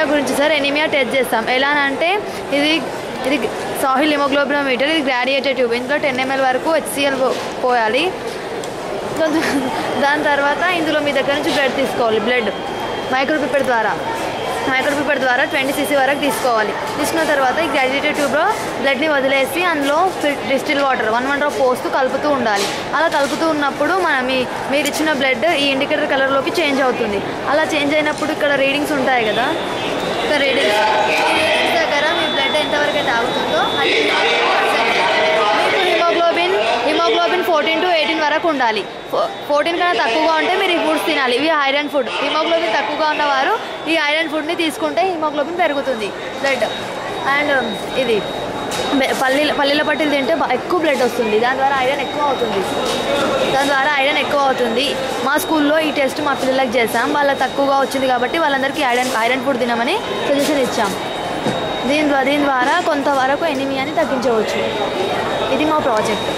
Anaemia గురించి sir. Anaemia test చేస్తాం. ఎలా అంటే ఇది ఇది సాహిల్ హిమోగ్లోబినోమీటర్, ఇది గ్రాడ్యుయేటెడ్ ట్యూబ్. ఇందులో 10 ml వరకు HCl పోయాలి. దాని తర్వాత ఇందులో మీ దగ్గర నుంచి బ్లడ్ తీసుకోవాలి. బ్లడ్ మైక్రోపిపెట్ ద్వారా 20 cc వరకు తీసుకోవాలి. తీసుకున్న తర్వాత ఈ గ్రాడ్యుయేటెడ్ ట్యూబ్లో బ్లడ్ని వదిలేసి అందులో డిస్టిల్ వాటర్ 1 డ్రాప్ పోస్తూ కలుపుతూ ఉండాలి. అలా కలుపుతూ ఉన్నప్పుడు మీరు ఇచ్చిన బ్లడ్ ఈ ఇండికేటర్ కలర్లోకి చేంజ్ అవుతుంది. అలా చేంజ్ అయినప్పుడు ఇక్కడ రీడింగ్స్ ఉంటాయి కదా, ఇక్కడ రీడింగ్స్ దగ్గర మీ బ్లడ్ ఎంతవరకు అయితే ఆగుతుందో అది హిమోగ్లోబిన్ 14 to 18 వరకు ఉండాలి. 14 కన్నా తక్కువగా ఉంటే మీరు ఈ ఫుడ్స్ తినాలి. ఇవి ఐరన్ ఫుడ్. హిమోగ్లోబిన్ తక్కువగా ఉన్నవారు ఈ ఐరన్ ఫుడ్ని తీసుకుంటే హిమోగ్లోబిన్ పెరుగుతుంది బ్లడ్. అండ్ ఇది పల్లీల పట్టీలు తింటే ఎక్కువ బ్లడ్ వస్తుంది. దాని ద్వారా ఐరన్ ఎక్కువ అవుతుంది. మా స్కూల్లో ఈ టెస్ట్ మా పిల్లలకు చేసాం. వాళ్ళకి తక్కువగా వచ్చింది కాబట్టి వాళ్ళందరికీ ఐరన్ ఫుడ్ తినమని సజెషన్ ఇచ్చాం. దీని ద్వారా కొంతవరకు ఎనీమియాని తగ్గించవచ్చు. ఇది మా ప్రాజెక్ట్.